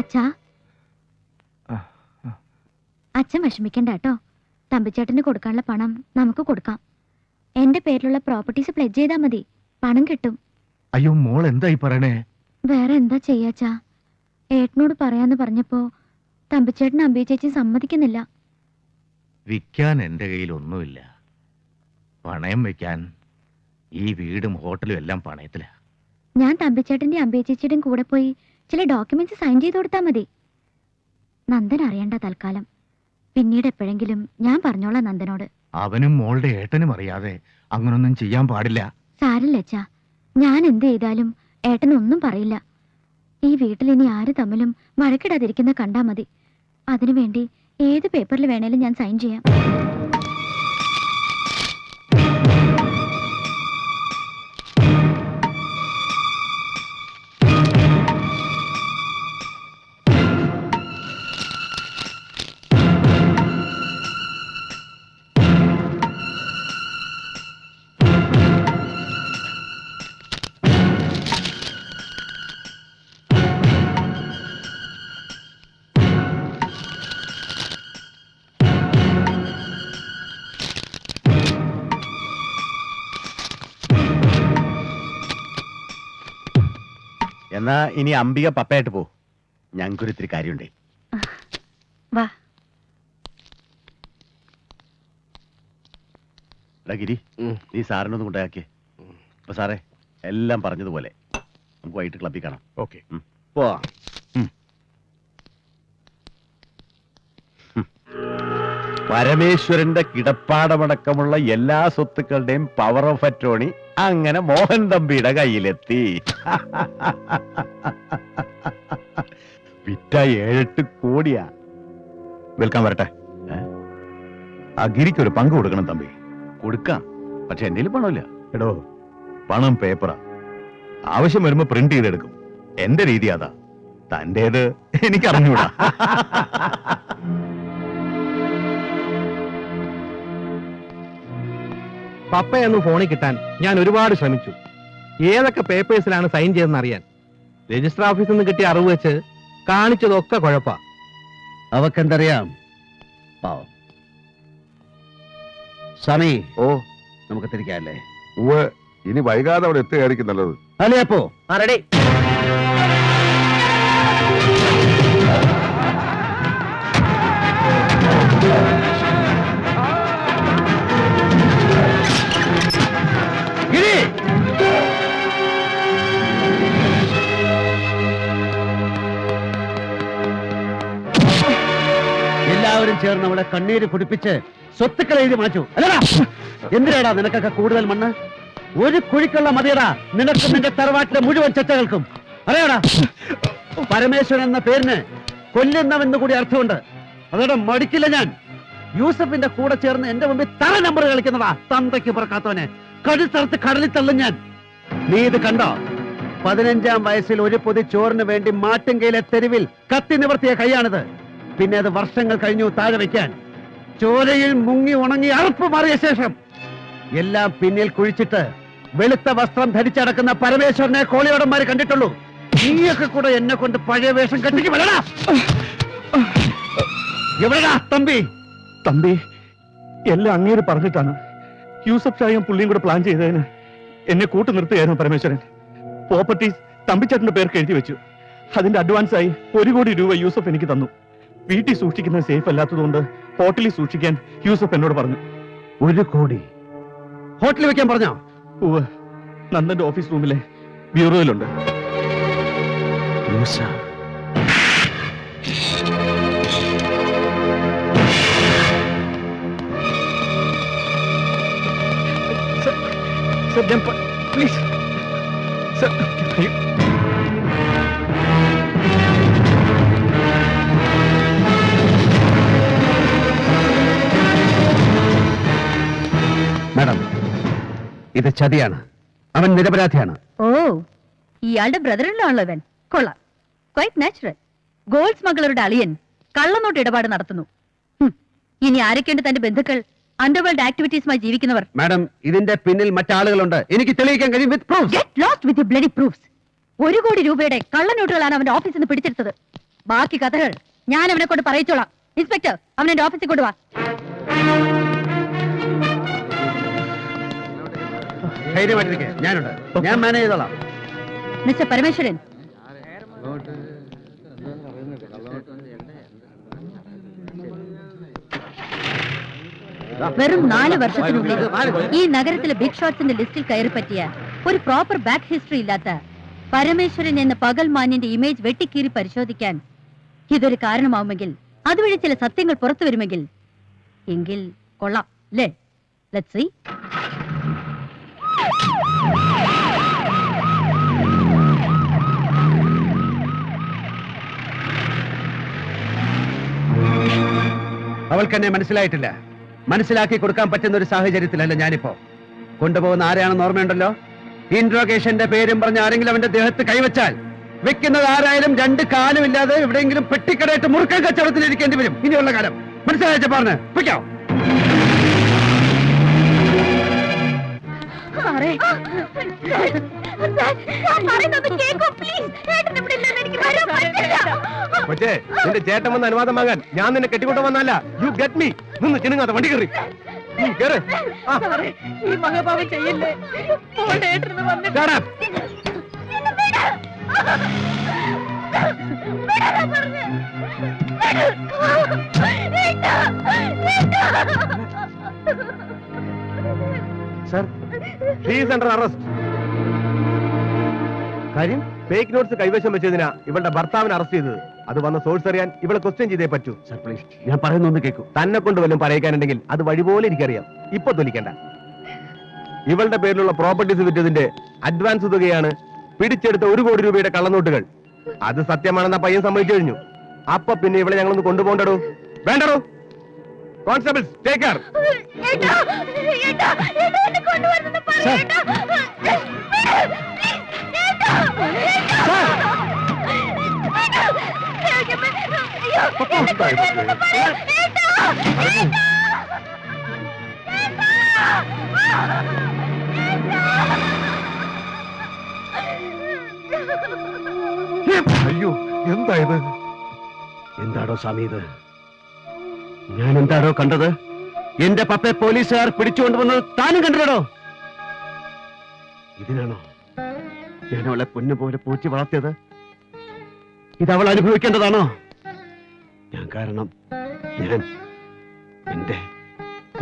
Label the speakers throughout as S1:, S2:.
S1: അച്ഛാ, അച്ഛൻ വിഷമിക്കണ്ട കേട്ടോ. തമ്പിച്ചേട്ടന് കൊടുക്കാനുള്ള പണം നമുക്ക് കൊടുക്കാം. എന്റെ പേരിലുള്ള പ്രോപ്പർട്ടീസ് പ്ലെഡ്ജ് ചെയ്താൽ മതി, പണം കിട്ടും.
S2: അയ്യോ മോൾ എന്തായി പറയണേ?
S1: വേറെ എന്താ ചെയ്യാച്ചാ? ഏട്ടനോട് പറയാന്ന് പറഞ്ഞപ്പോ തമ്പിച്ചേട്ടൻ അമ്പി ചേച്ചി സമ്മതിക്കുന്നില്ല.
S2: വിൽക്കാൻ എന്റെ കയ്യിൽ ഒന്നുമില്ല. പണയം വെക്കാൻ ഈ വീടും ഹോട്ടലും എല്ലാം പണയത്തില.
S1: ഞാൻ തമ്പിച്ചേട്ടന്റെ അമ്പി ചേച്ചിയുടെയും കൂടെ പോയി ചില ഡോക്യുമെന്റ്സ് സൈൻ ചെയ്ത് കൊടുത്താൽ മതി. നന്ദൻ അറിയണ്ട തൽക്കാലം. പിന്നീട് എപ്പോഴെങ്കിലും ഞാൻ പറഞ്ഞോളാം നന്ദനോട്.
S2: അവനും മോളുടെ ഏട്ടനും അറിയാതെ അങ്ങനൊന്നും ചെയ്യാൻ പാടില്ല.
S1: സാരില്ല അച്ഛാ, ഞാൻ എന്ത് ചെയ്താലും ഏട്ടനൊന്നും പറയില്ല. ഈ വീട്ടിൽ ഇനി ആര് തമ്മിലും വഴക്കിടാതിരിക്കുന്ന കണ്ടാ മതി. അതിനുവേണ്ടി ഏത് പേപ്പറിൽ വേണേലും ഞാൻ സൈൻ ചെയ്യാം.
S3: എന്നാ ഇനി അംബിക പപ്പയായിട്ട് പോ. ഞങ്ങൾക്കൊരു ഇത്തിരി കാര്യമുണ്ടേ.
S1: വാ
S3: ഗിരി, നീ സാറിനൊന്നും കൊണ്ടാക്കിയേ. അപ്പൊ സാറേ, എല്ലാം പറഞ്ഞതുപോലെ നമുക്ക് വൈകിട്ട് ക്ലബ്ബിൽ കാണാം.
S2: ഓക്കെ,
S3: പോവാ. പരമേശ്വരന്റെ കിടപ്പാടമടക്കമുള്ള എല്ലാ സ്വത്തുക്കളുടെയും പവർ ഓഫ് അറ്റോണി അങ്ങനെ മോഹൻ തമ്പിയുടെ കയ്യിലെത്തി. വിറ്റ 7-8 കോടിയാ.
S2: വിൽക്കാൻ വരട്ടെ. ആ ഗിരിക്ക് ഒരു പങ്ക് കൊടുക്കണം തമ്പി.
S3: കൊടുക്കാം, പക്ഷെ എന്റെ പണമില്ല.
S2: എടോ, പണം പേപ്പറാ. ആവശ്യം വരുമ്പോ പ്രിന്റ് ചെയ്തെടുക്കും. എന്റെ രീതി അതാ. തന്റേത് എനിക്ക് അറിഞ്ഞൂടാ.
S4: പപ്പയൊന്ന് ഫോണിൽ കിട്ടാൻ ഞാൻ ഒരുപാട് ശ്രമിച്ചു. ഏതൊക്കെ പേപ്പേഴ്സിലാണ് സൈൻ ചെയ്തെന്ന് അറിയാൻ. രജിസ്റ്റർ ഓഫീസിൽ നിന്ന് കിട്ടിയ അറിവ് വെച്ച് കാണിച്ചതൊക്കെ കുഴപ്പാ.
S5: അവക്കെന്തറിയാം? പാവം. സമി,
S3: ഓ,
S5: നമുക്ക് തിരിക്കാല്ലേ?
S6: ഇനി വൈകാതെ അവിടെ എത്തുകയായിരിക്കും നല്ലത്.
S5: അല്ലേ അപ്പോ? റെഡി. എല്ലാവരും ചേർന്ന് അവിടെ കണ്ണീര് കുടിപ്പിച്ച് സ്വത്തുക്കൾ എഴുതി മാറ്റൂ. അല്ലടാ, എന്തിനാടാ നിനക്കൊക്കെ കൂടുതൽ മണ്ണ്? ഒരു കുഴിക്കുള്ള മതിയടാ നിനക്കും നിന്റെ തറവാട്ടിലെ മുഴുവൻ ചെറ്റകൾക്കും. അറിയാടാ, പരമേശ്വരൻ എന്ന പേരിന് കൊല്ലുന്നവെന്ന് കൂടി അർത്ഥമുണ്ട്. അതോടെ മടിക്കില്ല ഞാൻ. യൂസഫിന്റെ കൂടെ ചേർന്ന് എന്റെ മുമ്പിൽ തറ നമ്പർ കളിക്കുന്നതാ തന്തയ്ക്ക് പറക്കാത്തവനെ. കടുത്തറുത്ത് കടലിൽ തള്ളും ഞാൻ. നീ ഇത് കണ്ടോ? 15-ാം വയസ്സിൽ ഒരു പൊതി ചോറിന് വേണ്ടി മാട്ടുങ്കയിലെ തെരുവിൽ കത്തി നിവർത്തിയ കൈയാണിത്. പിന്നെ അത് വർഷങ്ങൾ കഴിഞ്ഞു താഴെ വയ്ക്കാൻ. ചോരയിൽ മുങ്ങി ഉണങ്ങി അറുപ്പ് മാറിയ ശേഷം എല്ലാം പിന്നിൽ കുഴിച്ചിട്ട് വെളുത്ത വസ്ത്രം ധരിച്ചടക്കുന്ന പരമേശ്വരനെ കോളിയോടന്മാര് കണ്ടിട്ടുള്ളൂ. നീയൊക്കെ കൂടെ എന്നെ കൊണ്ട് പഴയ വേഷം കെട്ടിക്ക് വരടാ. എവിടെടാ തമ്പി?
S2: തമ്പി, എല്ലാം അങ്ങേര് പറഞ്ഞിട്ടാണ്. യൂസഫ് ഷായും പുള്ളിയും കൂടെ പ്ലാൻ ചെയ്തതിന് എന്നെ കൂട്ടു നിർത്തുകയായിരുന്നു പരമേശ്വരൻ. പ്രോപ്പർട്ടീസ് തമ്പിച്ചേട്ടന്റെ പേർക്ക് എഴുതി വെച്ചു. അതിന്റെ അഡ്വാൻസായി 1 കോടി രൂപ യൂസഫ് എനിക്ക് തന്നു. വീട്ടിൽ സൂക്ഷിക്കുന്നത് സേഫ് അല്ലാത്തതുകൊണ്ട് ഹോട്ടലിൽ സൂക്ഷിക്കാൻ യൂസഫ് എന്നോട് പറഞ്ഞു.
S5: 1 കോടി ഹോട്ടലിൽ വെക്കാൻ പറഞ്ഞോ?
S2: നന്ദന്റെ ഓഫീസ് റൂമിലെ ബ്യൂറോയിലുണ്ട്. Please sir.
S5: മാഡം, ഇത് ചതിയാണ്. അവൻ നിരപരാധിയാണ്.
S7: ഓ, ഇയാളുടെ ബ്രദറിലാണല്ലോ ഇവൻ. കൊള്ളാം, ക്വൈറ്റ് നാച്ചുറൽ. ഗോൾഡ് സ്മഗ്ലറുടെ അളിയൻ കള്ളനോട്ട് ഇടപാട് നടത്തുന്നു. ഇനി ആരൊക്കെയുണ്ട് തന്റെ ബന്ധുക്കൾ? അണ്ടർവേൾഡ് ആക്ടിവിറ്റീസുമായി ജീവിക്കുന്നവർ.
S5: മാഡം, ഇതിന്റെ പിന്നിൽ മറ്റാളുകളുണ്ട്. എനിക്ക് തെളിയിക്കാൻ കഴിയും. With proofs.
S7: Get lost with your bloody proofs. 1 കോടി രൂപയുടെ കള്ളനോട്ടുകളാണ് അവന്റെ ഓഫീസിൽ നിന്ന് പിടിച്ചെടുത്തത്. ബാക്കി കഥകൾ ഞാൻ അവനെ കൊണ്ട് പറയിച്ചോളാം. ഇൻസ്പെക്ടർ, അവനെ എന്റെ ഓഫീസിൽ കൊണ്ടുവാ.
S5: ധൈര്യമായിട്ടിരിക്കെ, ഞാനുണ്ട്. ഞാൻ മാനേജ് ചെയ്തോളാം.
S7: മിസ്റ്റർ പരമേശ്വരൻ, വെറും 4 വർഷത്തിനുള്ളിൽ ഈ നഗരത്തിലെ ബിഗ് ഷോട്ട്സിന്റെ ലിസ്റ്റിൽ കയറി പറ്റിയ ഒരു പ്രോപ്പർ ബാക്ക് ഹിസ്റ്ററി ഇല്ലാത്ത പരമേശ്വരൻ എന്ന പകൽമാന്യന്റെ ഇമേജ് വെട്ടിക്കീറി പരിശോധിക്കാൻ ഇതൊരു കാരണമാവുമെങ്കിൽ, അതുവഴി ചില സത്യങ്ങൾ പുറത്തു വരുമെങ്കിൽ എങ്കിൽ കൊള്ളാം അല്ലേ? Let's see.
S5: അവൾക്ക് എന്നെ മനസ്സിലായിട്ടില്ല. മനസ്സിലാക്കി കൊടുക്കാൻ പറ്റുന്ന ഒരു സാഹചര്യത്തിലല്ല ഞാനിപ്പോ. കൊണ്ടുപോകുന്ന ആരെയാണെന്ന് ഓർമ്മയുണ്ടല്ലോ? ഇൻട്രോഗേഷന്റെ പേരും പറഞ്ഞ് ആരെങ്കിലും അവന്റെ ദേഹത്ത് കൈവച്ചാൽ വെക്കുന്നത് ആരായാലും 2 കാലും ഇല്ലാതെ എവിടെയെങ്കിലും പെട്ടിക്കടയിട്ട് മുറുക്കൻ കച്ചവടത്തിൽ ഇരിക്കേണ്ടി വരും ഇനിയുള്ള കാലം. മനസ്സിലായ പറഞ്ഞ് പൊയ്ക്കോ.
S4: പക്ഷേ നിന്റെ ചേട്ടൻ വന്ന് അനുവാദം വാങ്ങാൻ ഞാൻ നിന്നെ കെട്ടിക്കൊണ്ടു വന്നല്ല. You get me. നിന്ന് ചിനുങ്ങാതെ വണ്ടി കയറി കേറ്.
S7: ഈ മഹാഭാവം ചെയ്യല്ലേ.
S4: Sir, she's under arrest.
S5: കാര്യം
S4: ഫേക്ക് നോട്ട്സ് കൈവശം വെച്ചതിനാ ഇവളുടെ ഭർത്താവിനെ അറസ്റ്റ് ചെയ്തത്. അത് വന്ന സോഴ്സ് അറിയാൻ ഇവളെ ക്വസ്റ്റ്യൻ ചെയ്തേ പറ്റൂ.
S5: സർ പ്ലീസ്, ഞാൻ പറയുന്നൊന്ന് കേൾക്കൂ.
S4: തന്നെ കൊണ്ട് വല്ലതും പറയിക്കാനുണ്ടെങ്കിൽ അത് വഴിപോലെ എനിക്കറിയാം. ഇപ്പൊ തൊലിക്കണ്ട. ഇവളുടെ പേരിലുള്ള പ്രോപ്പർട്ടീസ് വിറ്റതിന്റെ അഡ്വാൻസ് തുകയാണ് പിടിച്ചെടുത്ത 1 കോടി രൂപയുടെ കള്ളനോട്ടുകൾ. അത് സത്യമാണെന്ന പയ്യൻ സമ്മതിച്ചു കഴിഞ്ഞു. അപ്പൊ പിന്നെ ഇവളെ ഞങ്ങളൊന്ന് കൊണ്ടുപോകണ്ടോ? വേണ്ടടോ? Constables, take care.
S6: അയ്യോ, എന്തായത്?
S5: എന്താടോ സ്വാമി ഇത്? ഞാൻ എന്താടോ കണ്ടത്? എന്റെ പപ്പയെ പോലീസുകാർ പിടിച്ചുകൊണ്ടുവന്നത് താനും കണ്ടിട്ടോ? ഇതിനാണോ ഞാൻ അവളെ പൊന്നു പോലെ പൂറ്റി വളർത്തിയത്? ഇത് അവൾ അനുഭവിക്കേണ്ടതാണോ? ഞാൻ കാരണം, ഞാൻ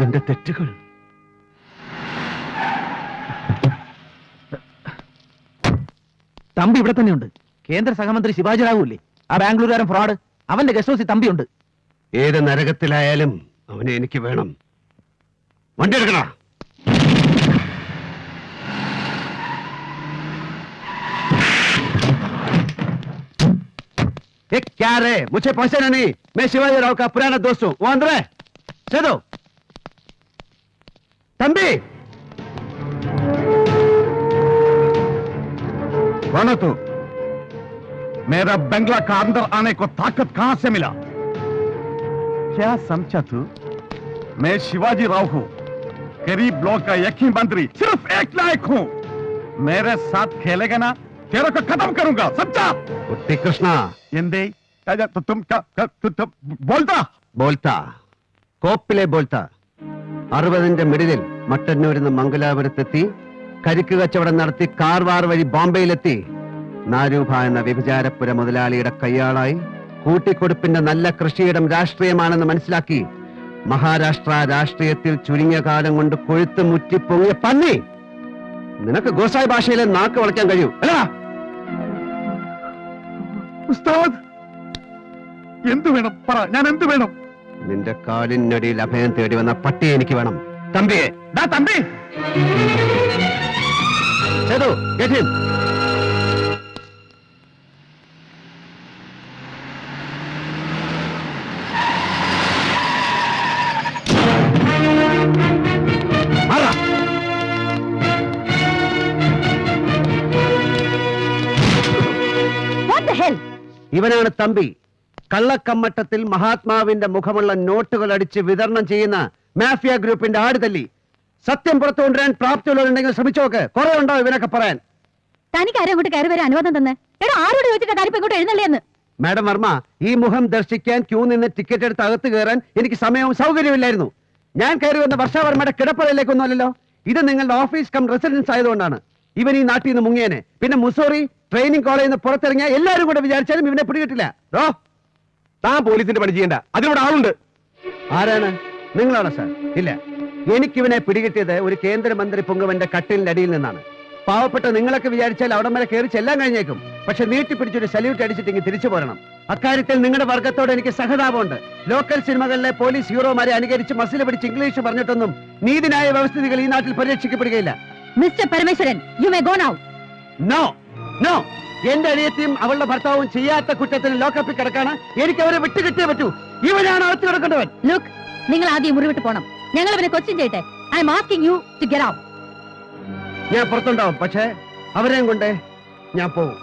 S5: എന്റെ തെറ്റുകൾ.
S8: തമ്പി ഇവിടെ തന്നെയുണ്ട്. കേന്ദ്ര സഹമന്ത്രി ശിവാജി റാവു ഇല്ലേ, ആ ബാംഗ്ലൂരുകാരൻ ഫ്രോഡ്, അവന്റെ ഗസ്റ്റ് ഹൗസിൽ തമ്പിയുണ്ട്.
S5: ഏത് നരകത്തിലായാലും അവനെ എനിക്ക് വേണം. വണ്ടി എടുക്കണ. क्या रे, मुझे पहचाना नहीं? मैं शिवाजी राव का पुराना दोस्त हूँ. वो अंदर है. चलो तंबी.
S6: कौन है तू? मेरा बंगला का अंदर आने को ताकत कहां से मिला? क्या समझा तू? मैं शिवाजी राव हूं, गरीब लोग का एक ही मंत्री, सिर्फ एक लायक हूं. मेरे साथ खेलेगा ना, तेरे को खत्म करूंगा, समझा?
S5: कुट्टी कृष्णा.
S6: एंदे तो तुम
S5: बोलता കോപ്പിലെ ബോൾത്ത. 60ന്റെ മിഡിലിൽ മട്ടന്നൂരിൽ നിന്ന് മംഗലാപുരത്തെത്തി കരിക്ക് കച്ചവടം നടത്തി കാർവാർ വഴി ബോംബെയിലെത്തി നാരൂഭ എന്ന വ്യഭിചാരപ്പുര മുതലാളിയുടെ കയ്യാളായി കൂട്ടിക്കൊടുപ്പിന്റെ നല്ല കൃഷിയിടം രാഷ്ട്രീയമാണെന്ന് മനസ്സിലാക്കി മഹാരാഷ്ട്ര രാഷ്ട്രീയത്തിൽ ചുരുങ്ങിയ കാലം കൊണ്ട് കൊഴുത്ത് മുറ്റിപ്പൊങ്ങിയ പന്നി. നിനക്ക് ഗോസായി ഭാഷയിലെ നാക്ക് വളയ്ക്കാൻ കഴിയൂ അല്ല?
S6: ഉസ്താദ്, എന്തു വേണം പറ, ഞാൻ എന്തു വേണം?
S5: നിന്റെ കാലിനടിയിൽ അഭയം തേടി വന്ന പട്ടിയെ എനിക്ക് വേണം. തമ്പിയെ.
S6: Thampi,
S5: Sethu, get him. മാറാ.
S7: What the hell?
S5: ഇവനാണ് തമ്പി. കള്ളക്കമ്മട്ടത്തിൽ മഹാത്മാവിന്റെ മുഖമുള്ള നോട്ടുകൾ അടിച്ച് വിതരണം ചെയ്യുന്ന മാഫിയ ഗ്രൂപ്പിന്റെ ആടുതല്ലി. സത്യം പുറത്തു കൊണ്ടുവരാൻ പ്രാപ്തിയുള്ളവരുണ്ടെങ്കിൽ ശ്രമിച്ചോക്ക്. കുറെ ഉണ്ടോ ഇവനൊക്കെ പറയാൻ?
S7: തനിക്ക് ആരും അങ്ങോട്ട് കയറി വരാൻ അനുവാദം തന്നെ? എടാ, ആരോട് ചോദിച്ചിട്ടാ താനിപ്പോ ഇങ്ങോട്ട് എഴുന്നള്ളിയെന്ന്?
S5: മാഡം വർമ്മ, ഈ മുഖം ദർശിക്കാൻ ക്യൂ നിന്ന് ടിക്കറ്റ് എടുത്ത് അകത്ത് കയറാൻ എനിക്ക് സമയവും സൗകര്യമില്ലായിരുന്നു. ഞാൻ കയറി വന്ന വർഷാവർമ്മയുടെ കിടപ്പറയിലേക്കൊന്നുമല്ലല്ലോ. ഇത് നിങ്ങളുടെ ഓഫീസ് കം റെസിഡൻസ് ആയതുകൊണ്ടാണ്. ഇവൻ ഈ നാട്ടിൽ നിന്ന് മുങ്ങിയനെ. പിന്നെ മുസോറി ട്രെയിനിങ് കോളേജിൽ നിന്ന് പുറത്തിറങ്ങിയ എല്ലാവരും കൂടെ വിചാരിച്ചാലും ഇവനെ പിടികിട്ടില്ല.
S4: താൻ പോലീസിന്റെ പണി ചെയ്യണ്ട, അതിനോട് ആളുണ്ട്.
S5: ആരാണ്? നിങ്ങളാണോ സാർ? ഇല്ല, എനിക്കിവനെ പിടികിട്ടിയത് ഒരു കേന്ദ്രമന്ത്രി പുങ്കവന്റെ കട്ടിലിന്റെ അടിയിൽ നിന്നാണ്. പാവപ്പെട്ട നിങ്ങളൊക്കെ വിചാരിച്ചാൽ അവിടം വരെ കയറി ചെല്ലാൻ കഴിഞ്ഞേക്കും. പക്ഷെ നീട്ടിപ്പിടിച്ചൊരു സല്യൂട്ട് അടിച്ചിട്ടെങ്കിൽ തിരിച്ചു പോരണം. അക്കാര്യത്തിൽ നിങ്ങളുടെ വർഗത്തോട് എനിക്ക് സഹതാപമുണ്ട്. ലോക്കൽ സിനിമകളിലെ പോലീസ് ഹീറോമാരെ അനുകരിച്ച് മസിൽ പിടിച്ച് ഇംഗ്ലീഷ് പറഞ്ഞിട്ടൊന്നും നീതിന്യായ വ്യവസ്ഥിതികൾ ഈ നാട്ടിൽ പരിരക്ഷിക്കപ്പെടുകയില്ല.
S7: Mister Parameswaran, you may go now.
S5: No no, എന്റെ അനിയത്തിയും അവളുടെ ഭർത്താവും ചെയ്യാത്ത കുറ്റത്തിന് ലോക്കപ്പിൽ കിടക്കാണ്. എനിക്ക് അവരെ വിട്ടുകിട്ടേ പറ്റൂ. ഇവനാണ് അകത്ത് കിടക്കേണ്ടവൻ.
S7: ലുക്ക്, നിങ്ങൾ ആദ്യം മുറിവിട്ട് പോണം. ഞങ്ങൾ ഇവനെ ക്വസ്റ്റ്യൻ ചെയ്യട്ടെ. I am asking you to get out.
S5: ഞാൻ പുറത്തുണ്ടാവും, പക്ഷേ അവരെയും കൊണ്ട് ഞാൻ പോകും.